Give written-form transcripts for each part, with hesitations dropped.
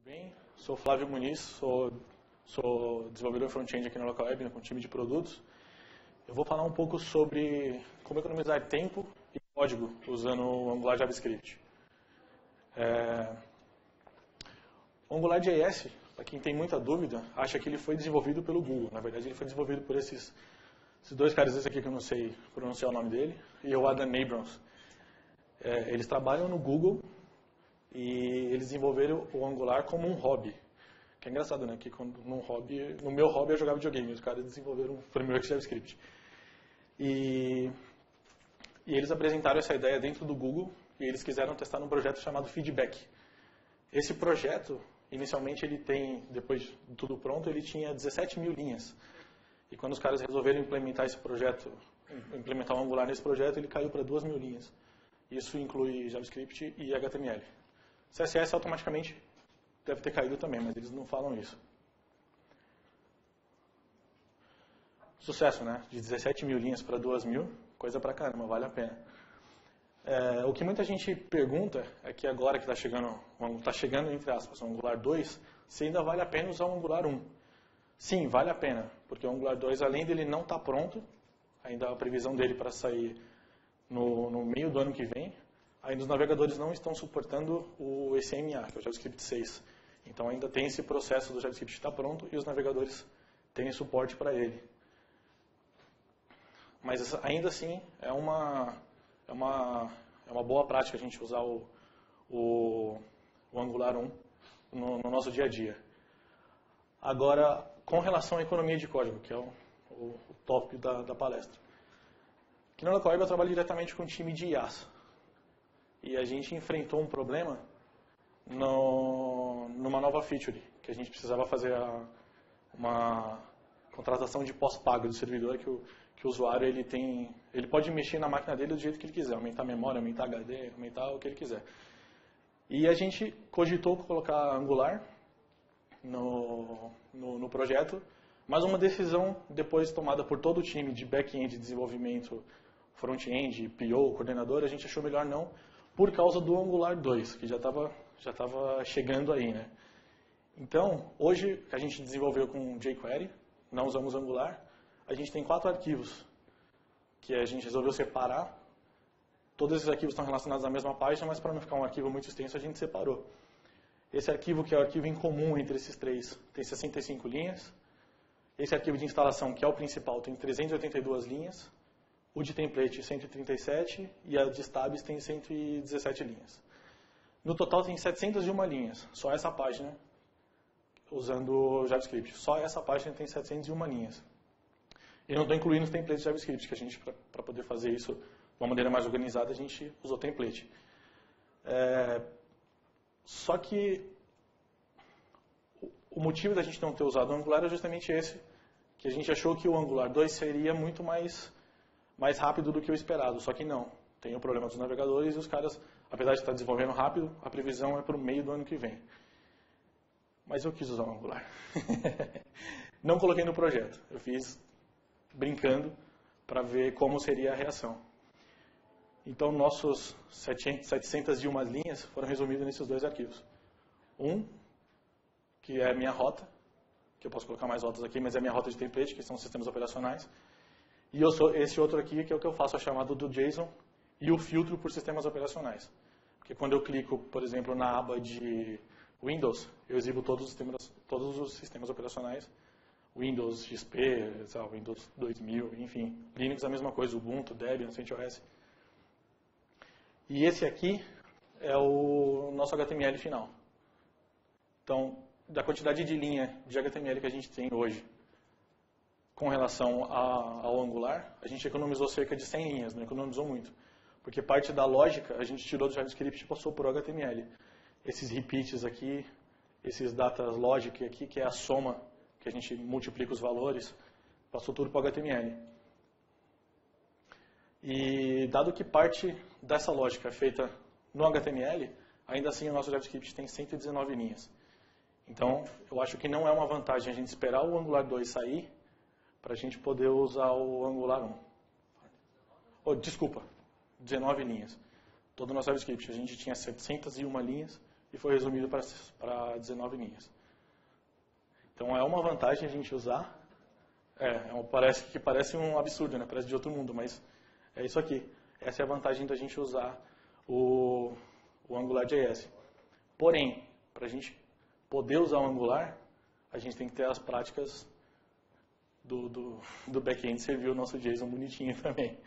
Bem, sou Flávio Muniz, sou desenvolvedor front-end aqui na Localweb, com um time de produtos. Eu vou falar um pouco sobre como economizar tempo e código usando o Angular JavaScript. O AngularJS, para quem tem muita dúvida, acha que ele foi desenvolvido pelo Google. Na verdade, ele foi desenvolvido por esses dois caras aqui que eu não sei pronunciar o nome dele, e o Adam Abrams. Eles trabalham no Google e eles desenvolveram o Angular como um hobby. Que é engraçado, né? Que no meu hobby eu jogava videogame, os caras desenvolveram um framework de JavaScript. E eles apresentaram essa ideia dentro do Google e eles quiseram testar num projeto chamado Feedback. Esse projeto, inicialmente, ele tem, depois de tudo pronto, ele tinha 17 mil linhas. E quando os caras resolveram implementar esse projeto, implementar o Angular nesse projeto, ele caiu para 2 mil linhas. Isso inclui JavaScript e HTML. CSS automaticamente deve ter caído também, mas eles não falam isso. Sucesso, né? De 17 mil linhas para 2 mil, coisa pra caramba, vale a pena. O que muita gente pergunta é que agora que está chegando, entre aspas, o Angular 2, se ainda vale a pena usar o Angular 1. Sim, vale a pena, porque o Angular 2, além dele não estar pronto, ainda a previsão dele para sair no meio do ano que vem, ainda os navegadores não estão suportando o ECMA, que é o JavaScript 6. Então ainda tem esse processo do JavaScript estar pronto e os navegadores têm suporte para ele. Mas ainda assim é uma boa prática a gente usar o Angular 1 no nosso dia a dia. Agora, com relação à economia de código, que é o tópico da palestra. Aqui na Localweb eu trabalho diretamente com um time de IaaS. E a gente enfrentou um problema numa nova feature, que a gente precisava fazer uma contratação de pós-pago do servidor, que o usuário ele pode mexer na máquina dele do jeito que ele quiser, aumentar a memória, aumentar HD, aumentar o que ele quiser. E a gente cogitou colocar Angular no projeto, mas uma decisão depois tomada por todo o time de back-end, de desenvolvimento, front-end, PO, coordenador, a gente achou melhor não, por causa do Angular 2, que já estava chegando aí, né? Então, hoje a gente desenvolveu com jQuery, não usamos Angular, a gente tem 4 arquivos que a gente resolveu separar. Todos esses arquivos estão relacionados à mesma página, mas para não ficar um arquivo muito extenso, a gente separou. Esse arquivo, que é o arquivo em comum entre esses três, tem 65 linhas. Esse arquivo de instalação, que é o principal, tem 382 linhas. O de template, 137, e a de stabs tem 117 linhas. No total tem 701 linhas, só essa página, usando JavaScript. Só essa página tem 701 linhas. E não estou incluindo os templates de JavaScript, que a gente, para poder fazer isso de uma maneira mais organizada, a gente usou template. Só que o motivo da gente não ter usado o Angular é justamente esse, que a gente achou que o Angular 2 seria muito mais rápido do que o esperado, só que não. Tem o problema dos navegadores e os caras, apesar de estar desenvolvendo rápido, a previsão é para o meio do ano que vem. Mas eu quis usar o Angular. Não coloquei no projeto, eu fiz brincando para ver como seria a reação. Então, nossos 701 linhas foram resumidas nesses 2 arquivos. Um, que é a minha rota, que eu posso colocar mais rotas aqui, mas é a minha rota de template, que são sistemas operacionais. E esse outro aqui, que é o que eu faço, a chamada do JSON, e o filtro por sistemas operacionais. Porque quando eu clico, por exemplo, na aba de Windows, eu exibo todos os sistemas operacionais, Windows XP, Windows 2000, enfim. Linux a mesma coisa, Ubuntu, Debian, CentOS. E esse aqui é o nosso HTML final. Então, da quantidade de linha de HTML que a gente tem hoje, com relação ao Angular, a gente economizou cerca de 100 linhas, não economizou muito. Porque parte da lógica a gente tirou do JavaScript e passou por HTML. Esses repeats aqui, esses data logic aqui, que é a soma, que a gente multiplica os valores, passou tudo para o HTML. E dado que parte dessa lógica é feita no HTML, ainda assim o nosso JavaScript tem 119 linhas. Então, eu acho que não é uma vantagem a gente esperar o Angular 2 sair para a gente poder usar o Angular 1. Desculpa, 19 linhas. Todo o nosso JavaScript, a gente tinha 701 linhas e foi resumido para 19 linhas. Então é uma vantagem a gente usar, parece um absurdo, né? Parece de outro mundo, mas é isso aqui. Essa é a vantagem da gente usar o AngularJS. Porém, para a gente poder usar o Angular, a gente tem que ter as práticas do back-end servir o nosso JSON bonitinho também.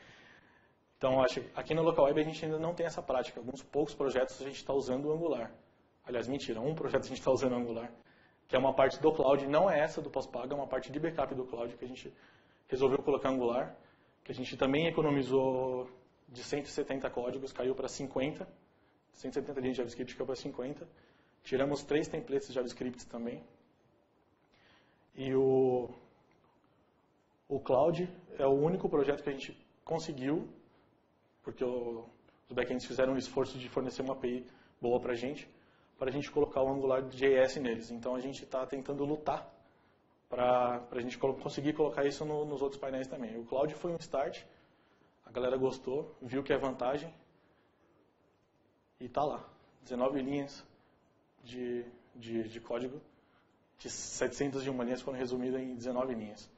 Então, aqui no Local Web a gente ainda não tem essa prática. Alguns poucos projetos a gente está usando o Angular. Aliás, mentira, um projeto a gente está usando o Angular, que é uma parte do Cloud, não é essa do pós-paga, é uma parte de backup do Cloud que a gente resolveu colocar Angular, que a gente também economizou de 170 códigos, caiu para 50, 170 linhas de JavaScript caiu para 50. Tiramos 3 templates de JavaScript também. E o Cloud é o único projeto que a gente conseguiu, porque os backends fizeram um esforço de fornecer uma API boa para a gente colocar o AngularJS neles. Então a gente está tentando lutar para a gente conseguir colocar isso nos outros painéis também. O Cloud foi um start, a galera gostou, viu que é vantagem e está lá. 19 linhas de código, de 701 linhas foram resumidas em 19 linhas.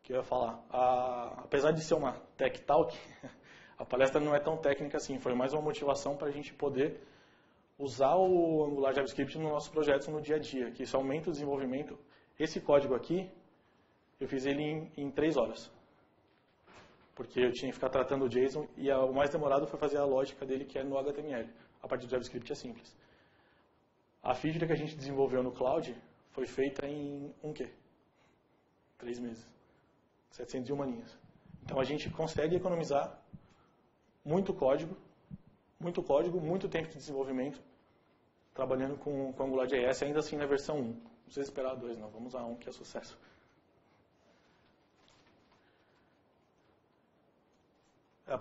Que eu ia falar, apesar de ser uma Tech Talk, a palestra não é tão técnica assim, foi mais uma motivação para a gente poder usar o Angular JavaScript nos nossos projetos no dia a dia, que isso aumenta o desenvolvimento. Esse código aqui, eu fiz ele em 3 horas, porque eu tinha que ficar tratando o JSON e o mais demorado foi fazer a lógica dele, que é no HTML. A parte do JavaScript é simples. A feature que a gente desenvolveu no Cloud foi feita em 3 meses. 701 linhas. Então a gente consegue economizar muito código, muito tempo de desenvolvimento, trabalhando com AngularJS, ainda assim na versão 1. Não precisa esperar a 2, não. Vamos a 1, que é sucesso. A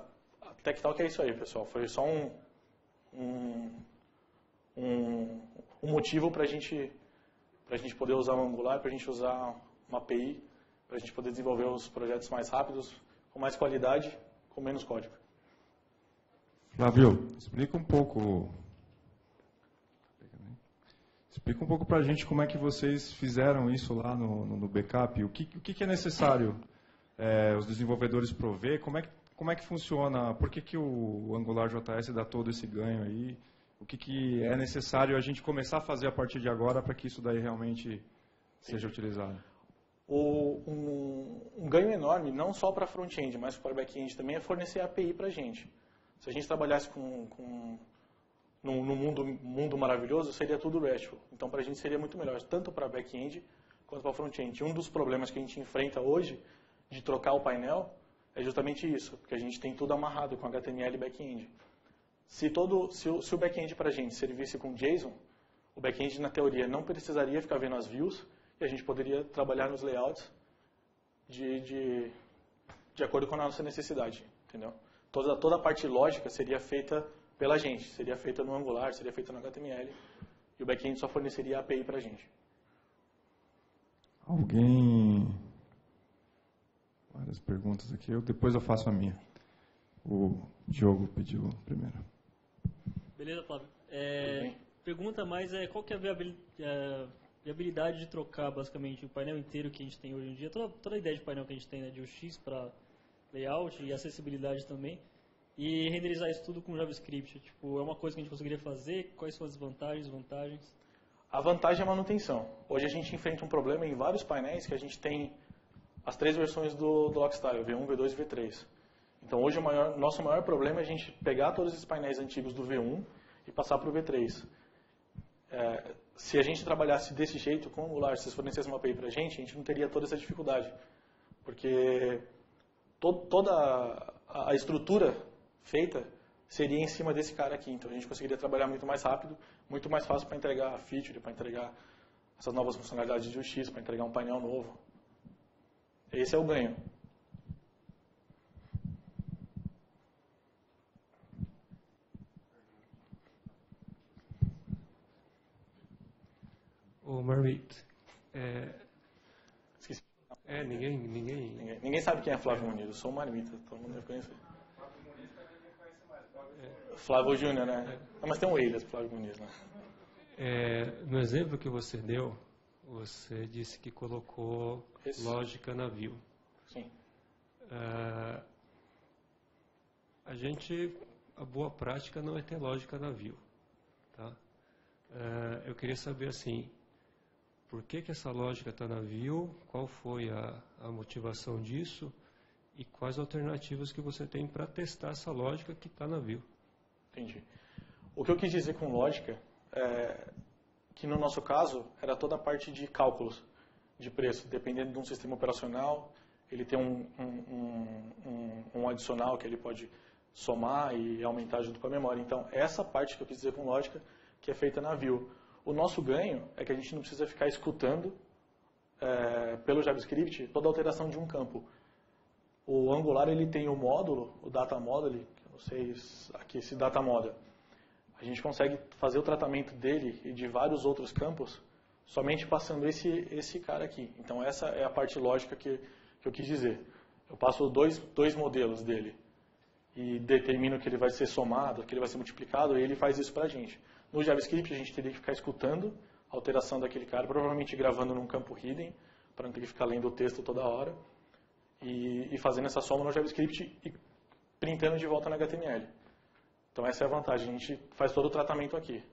Tech Talk é isso aí, pessoal. Foi só um motivo para a gente poder usar o Angular, para a gente usar uma API, para a gente poder desenvolver os projetos mais rápidos, com mais qualidade, com menos código. Flávio, explica um pouco para a gente como é que vocês fizeram isso lá no backup. O que é necessário os desenvolvedores prover? Como é que funciona? Por que o AngularJS dá todo esse ganho aí? O que é necessário a gente começar a fazer a partir de agora para que isso daí realmente seja utilizado? Um ganho enorme, não só para front-end, mas para back-end também, é fornecer a API para a gente. Se a gente trabalhasse no mundo maravilhoso, seria tudo RESTful. Então, para a gente seria muito melhor, tanto para back-end quanto para front-end. Um dos problemas que a gente enfrenta hoje, de trocar o painel, é justamente isso, porque a gente tem tudo amarrado com HTML e back-end. Se o back-end para a gente servisse com JSON, o back-end, na teoria, não precisaria ficar vendo as views, e a gente poderia trabalhar nos layouts de acordo com a nossa necessidade, entendeu? Toda a parte lógica seria feita pela gente, seria feita no Angular, seria feita no HTML, e o back-end só forneceria a API para a gente. Alguém... Várias perguntas aqui, depois eu faço a minha. O Diogo pediu primeiro. Beleza, Flávio. Pergunta mais qual que é a viabilidade de trocar basicamente o painel inteiro que a gente tem hoje em dia, toda a ideia de painel que a gente tem, né, de UX para layout e acessibilidade também, e renderizar isso tudo com JavaScript. Tipo, é uma coisa que a gente conseguiria fazer? Quais são as vantagens, desvantagens? A vantagem é a manutenção. Hoje a gente enfrenta um problema em vários painéis que a gente tem as 3 versões do Logstyle, V1, V2 e V3. Então hoje nosso maior problema é a gente pegar todos esses painéis antigos do V1 e passar para o V3. Se a gente trabalhasse desse jeito com o Angular, se eles fornecessem uma API para a gente não teria toda essa dificuldade. Porque toda a estrutura feita seria em cima desse cara aqui. Então a gente conseguiria trabalhar muito mais rápido, muito mais fácil para entregar a feature, para entregar essas novas funcionalidades de UX, para entregar um painel novo. Esse é o ganho. Ô, Marmito, Esqueci. ninguém Ninguém sabe quem é Flávio Muniz, eu sou o Marmita, todo mundo deve conhecer. Flávio Júnior, né? Mas tem um Elias, Flávio Muniz, né? No exemplo que você deu, você disse que colocou lógica na view. Sim. A boa prática não é ter lógica na view, tá? Eu queria saber assim, por que essa lógica está na view, qual foi a motivação disso e quais alternativas que você tem para testar essa lógica que está na view. Entendi. O que eu quis dizer com lógica é que no nosso caso era toda a parte de cálculos de preço, dependendo de um sistema operacional, ele tem um adicional que ele pode somar e aumentar junto com a memória. Então, essa parte que eu quis dizer com lógica, que é feita na view. O nosso ganho é que a gente não precisa ficar escutando pelo JavaScript toda a alteração de um campo. O Angular ele tem o módulo, o data model, que eu não sei aqui esse data model. A gente consegue fazer o tratamento dele e de vários outros campos somente passando esse cara aqui. Então essa é a parte lógica que eu quis dizer. Eu passo dois modelos dele e determino que ele vai ser somado, que ele vai ser multiplicado, e ele faz isso para a gente. No JavaScript a gente teria que ficar escutando a alteração daquele cara, provavelmente gravando num campo hidden, para não ter que ficar lendo o texto toda hora, e fazendo essa soma no JavaScript e printando de volta na HTML. Então essa é a vantagem, a gente faz todo o tratamento aqui.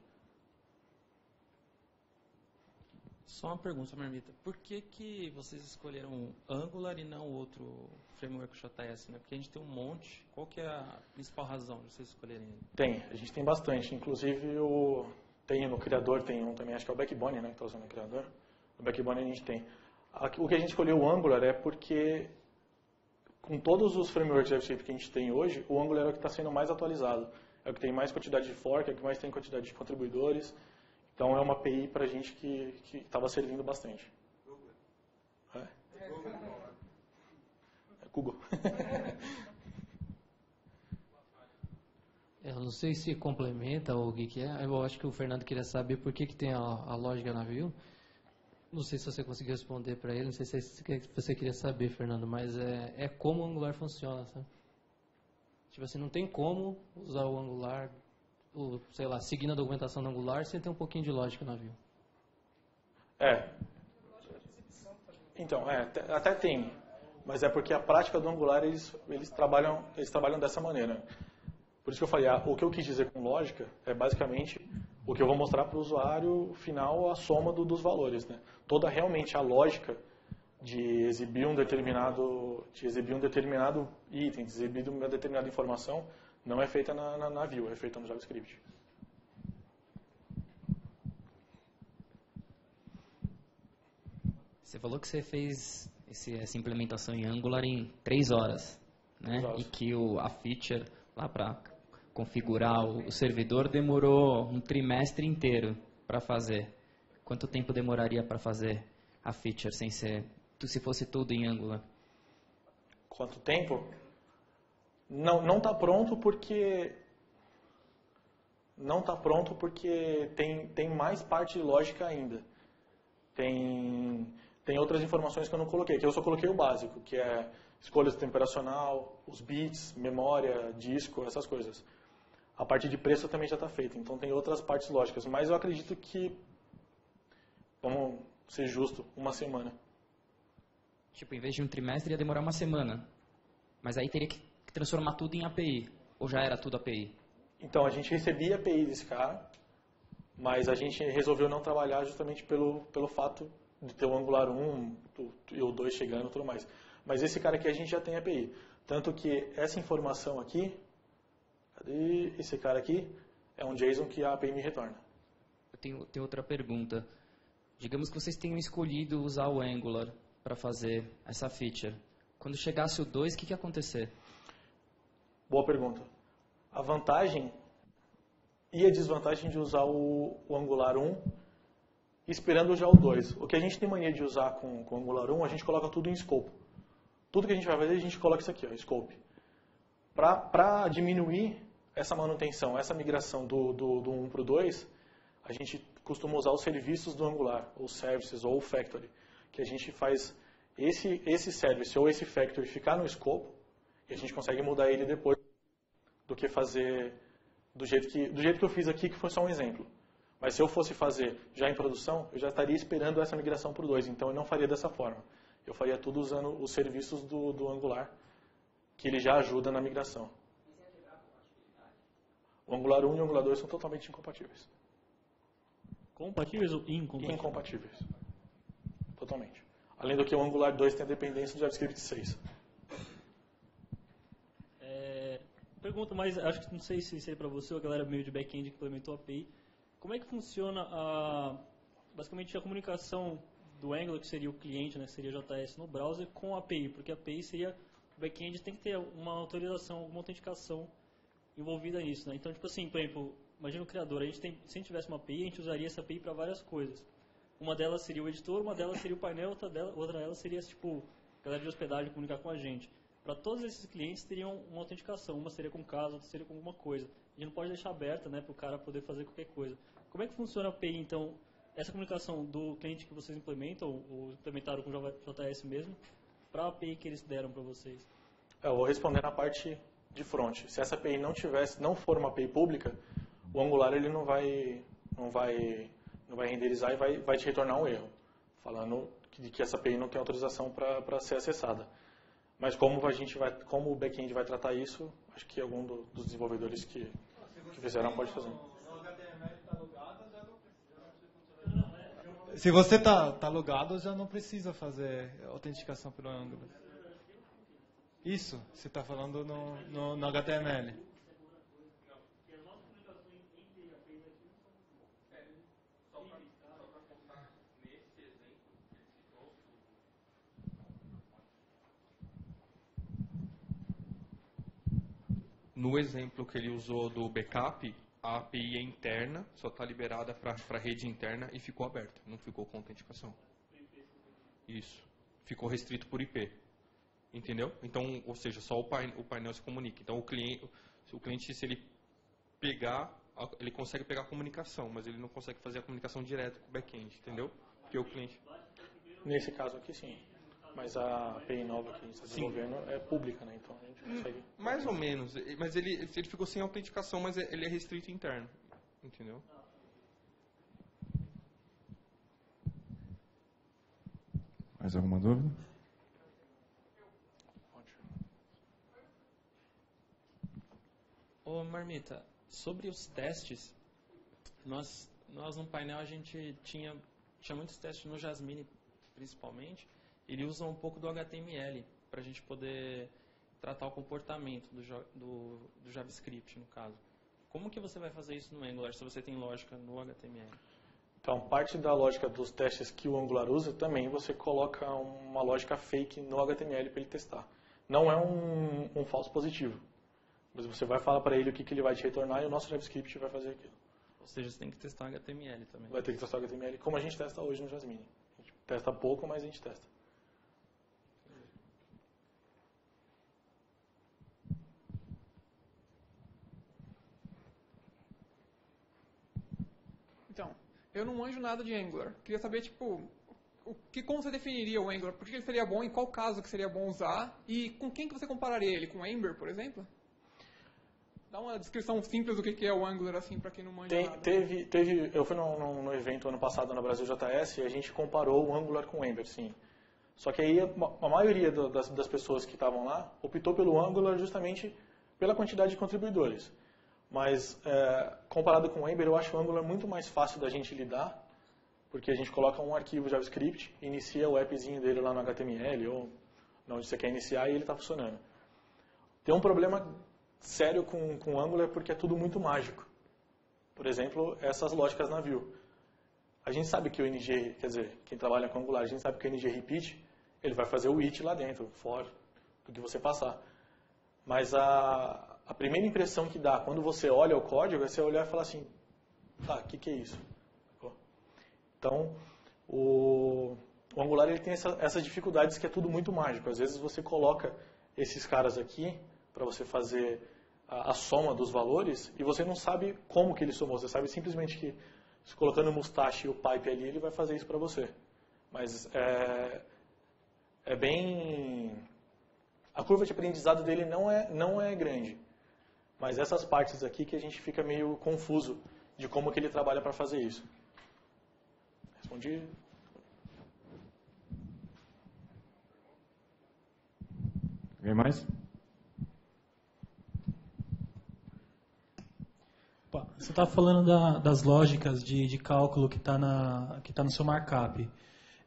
Só uma pergunta, Marmita. Por que vocês escolheram Angular e não outro framework JS? Né? Porque a gente tem um monte. Qual que é a principal razão de vocês escolherem ele? A gente tem bastante. Inclusive, no criador tem um também, acho que é o Backbone, né, que está usando o criador. No Backbone a gente tem. O que a gente escolheu o Angular é porque, com todos os frameworks JavaScript que a gente tem hoje, o Angular é o que está sendo mais atualizado. É o que tem mais quantidade de fork, é o que mais tem quantidade de contribuidores. Então é uma API para a gente que estava servindo bastante. É Google. Eu não sei se complementa ou o que é. Eu acho que o Fernando queria saber por que tem a lógica na view. Não sei se você conseguiu responder para ele. Não sei se você queria saber, Fernando, mas é como o Angular funciona, sabe? Tipo assim, não tem como usar o Angular, sei lá, seguindo a documentação do Angular sem ter um pouquinho de lógica na view. Então, até tem, mas é porque a prática do Angular eles trabalham dessa maneira. Por isso que eu falei, o que eu quis dizer com lógica é basicamente o que eu vou mostrar para o usuário final, a soma dos valores, né? Toda realmente a lógica de exibir um determinado item, de exibir uma determinada informação, não é feita na view, é feita no JavaScript. Você falou que você fez essa implementação em Angular em 3 horas, né? Exato. E que a feature lá para configurar o servidor demorou um trimestre inteiro para fazer. Quanto tempo demoraria para fazer a feature se fosse tudo em Angular? Quanto tempo? Não está pronto porque tem mais parte de lógica ainda. Tem outras informações que eu não coloquei, que eu só coloquei o básico, que é escolha do tempo operacional, os bits, memória, disco, essas coisas. A parte de preço também já está feita, então tem outras partes lógicas, mas eu acredito que, vamos ser justo, 1 semana. Tipo, em vez de um trimestre ia demorar 1 semana, mas aí teria que transformar tudo em API, ou já era tudo API? Então, a gente recebia a API desse cara, mas a gente resolveu não trabalhar justamente pelo fato de ter o Angular 1 e o 2 chegando e tudo mais. Mas esse cara aqui a gente já tem API. Tanto que essa informação aqui, cadê esse cara aqui? É um JSON que a API me retorna. Eu tenho outra pergunta. Digamos que vocês tenham escolhido usar o Angular para fazer essa feature. Quando chegasse o 2, o que ia acontecer? Boa pergunta. A vantagem e a desvantagem de usar o Angular 1 esperando já o 2. O que a gente tem mania de usar com o Angular 1, a gente coloca tudo em scope. Tudo que a gente vai fazer, a gente coloca isso aqui, scope. Para diminuir essa manutenção, essa migração do 1 para o 2, a gente costuma usar os serviços do Angular, ou services, ou o factory, que a gente faz esse service ou esse factory ficar no escopo, e a gente consegue mudar ele depois do que fazer do jeito que eu fiz aqui, que foi só um exemplo. Mas se eu fosse fazer já em produção, eu já estaria esperando essa migração para o 2, então eu não faria dessa forma. Eu faria tudo usando os serviços do Angular, que ele já ajuda na migração. O Angular 1 e o Angular 2 são totalmente incompatíveis. Compatíveis ou incompatíveis? Incompatíveis. Totalmente. Além do que o Angular 2 tem a dependência do JavaScript 6. Pergunta, mas acho que não sei se seria para você ou a galera meio de back-end que implementou a API. Como é que funciona basicamente a comunicação do Angular, que seria o cliente, né, que seria JS no browser, com a API? Porque a API seria, o back-end tem que ter uma autorização, alguma autenticação envolvida nisso, né? Então, tipo assim, por exemplo, imagina o criador, se a gente tivesse uma API, a gente usaria essa API para várias coisas. Uma delas seria o editor, uma delas seria o painel, outra delas seria, tipo, a galera de hospedagem comunicar com a gente. Para todos esses clientes teriam uma autenticação, uma seria com caso, outra seria com alguma coisa. A gente não pode deixar aberta, né, para o cara poder fazer qualquer coisa. Como é que funciona a API, então, essa comunicação do cliente que vocês implementam, ou implementaram com o JS mesmo, para a API que eles deram para vocês? Eu vou responder na parte de front. Se essa API não for uma API pública, o Angular ele não vai renderizar e vai te retornar um erro, falando que essa API não tem autorização para ser acessada. Mas como o back-end vai tratar isso, acho que algum dos desenvolvedores que fizeram pode fazer. Se você está logado, já não precisa fazer autenticação pelo Angular. Isso, você está falando no HTML. No exemplo que ele usou do backup, a API é interna, só está liberada para a rede interna e ficou aberta, não ficou com autenticação. Isso. Ficou restrito por IP. Entendeu? Então, ou seja, só o painel se comunica. Então, o cliente, se ele pegar, ele consegue pegar a comunicação, mas ele não consegue fazer a comunicação direta com o back-end, entendeu? Porque o cliente... Nesse caso aqui, sim. Mas a API nova que a gente está desenvolvendo é pública, né? Então a gente consegue... Mais ou menos. Mas ele ficou sem autenticação, mas ele é restrito interno. Entendeu? Mais alguma dúvida? Ô Marmita, sobre os testes, nós no painel a gente tinha muitos testes no Jasmine principalmente. Ele usa um pouco do HTML para a gente poder tratar o comportamento do JavaScript, no caso. Como que você vai fazer isso no Angular, se você tem lógica no HTML? Então, parte da lógica dos testes que o Angular usa, também você coloca uma lógica fake no HTML para ele testar. Não é um falso positivo, mas você vai falar para ele o que ele vai te retornar e o nosso JavaScript vai fazer aquilo. Ou seja, você tem que testar HTML também. Vai ter que testar HTML, como a gente testa hoje no Jasmine. A gente testa pouco, mas a gente testa. Então, eu não manjo nada de Angular. Queria saber, tipo, como você definiria o Angular? Por que ele seria bom? Em qual caso que seria bom usar? E com quem que você compararia ele? Com o Ember, por exemplo? Dá uma descrição simples do que é o Angular, assim, para quem não manja nada. Eu fui num evento ano passado na Brasil JS e a gente comparou o Angular com o Ember, sim. Só que aí a maioria das pessoas que estavam lá optou pelo Angular justamente pela quantidade de contribuidores. Mas, comparado com o Ember, eu acho o Angular muito mais fácil da gente lidar, porque a gente coloca um arquivo JavaScript, inicia o appzinho dele lá no HTML, ou onde você quer iniciar, e ele está funcionando. Tem um problema sério com o Angular, porque é tudo muito mágico. Por exemplo, essas lógicas na view. A gente sabe que o NG, quer dizer, quem trabalha com Angular, a gente sabe que o NG repeat, ele vai fazer o it lá dentro, for do que você passar. Mas a primeira impressão que dá quando você olha o código é você olhar e falar assim, tá, o que é isso? Então, o Angular ele tem essas dificuldades que é tudo muito mágico. Às vezes você coloca esses caras aqui para você fazer a soma dos valores e você não sabe como que ele somou. Você sabe simplesmente que colocando o mustache e o pipe ali, ele vai fazer isso para você. Mas é bem... A curva de aprendizado dele não é grande. Mas essas partes aqui que a gente fica meio confuso de como que ele trabalha para fazer isso. Respondi? Alguém mais? Você está falando das lógicas de cálculo que está no seu markup.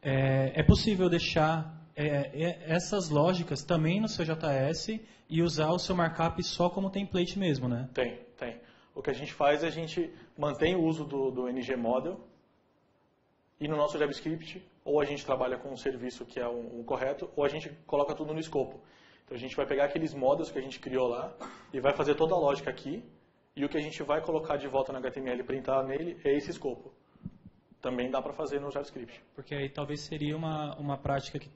É possível deixar essas lógicas também no seu JS e usar o seu markup só como template mesmo, né? Tem. O que a gente faz é a gente mantém o uso do NG Model e no nosso JavaScript ou a gente trabalha com um serviço que é um correto ou a gente coloca tudo no escopo. Então a gente vai pegar aqueles models que a gente criou lá e vai fazer toda a lógica aqui e o que a gente vai colocar de volta no HTML e printar nele é esse escopo. Também dá para fazer no JavaScript. Porque aí talvez seria uma prática que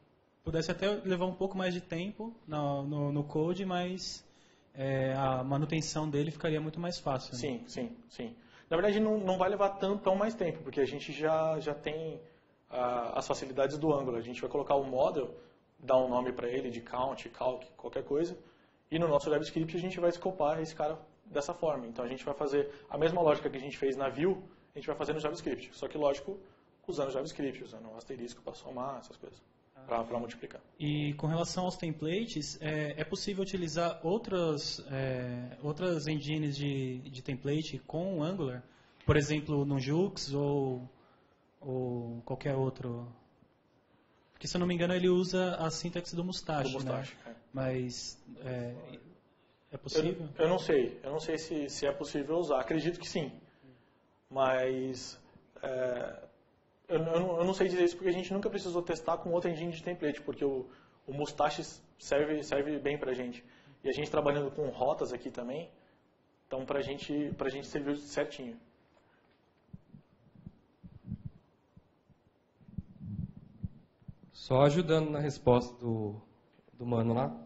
pudesse até levar um pouco mais de tempo no code, mas a manutenção dele ficaria muito mais fácil. Né? Sim. Na verdade, não vai levar tão mais tempo, porque a gente já tem as facilidades do Angular. A gente vai colocar o model, dar um nome para ele de count, calc, qualquer coisa, e no nosso JavaScript a gente vai escopar esse cara dessa forma. Então a gente vai fazer a mesma lógica que a gente fez na Vue, a gente vai fazer no JavaScript. Só que, lógico, usando o JavaScript, usando o asterisco para somar, essas coisas, para multiplicar. E com relação aos templates, é possível utilizar outras engines de template com o Angular? Por exemplo, no Jux ou qualquer outro? Porque, se eu não me engano, ele usa a sintaxe do Mustache, né? Mas é possível? Eu não sei. Eu não sei se é possível usar. Acredito que sim. Mas eu não sei dizer isso porque a gente nunca precisou testar com outra engine de template, porque o Mustache serve bem pra gente. E a gente trabalhando com rotas aqui também, então pra gente serviu certinho. Só ajudando na resposta do mano lá.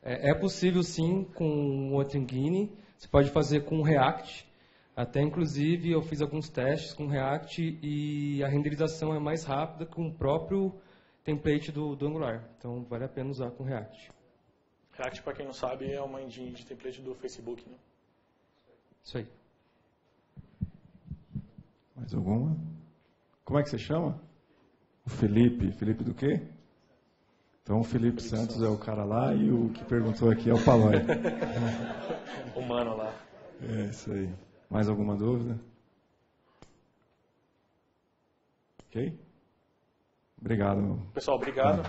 É possível sim com outra engine. Você pode fazer com React. Até inclusive eu fiz alguns testes com React e a renderização é mais rápida que o próprio template do Angular. Então vale a pena usar com React. React, para quem não sabe, é uma engine de template do Facebook, né? Isso aí. Mais alguma? Como é que você chama? O Felipe. Felipe do quê? Então o Felipe Santos é o cara lá e o que perguntou aqui é o Palói. O mano lá. É, isso aí. Mais alguma dúvida? Ok? Obrigado. Pessoal, obrigado.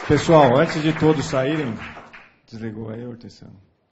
Pessoal, antes de todos saírem, desligou aí, Hortensiano?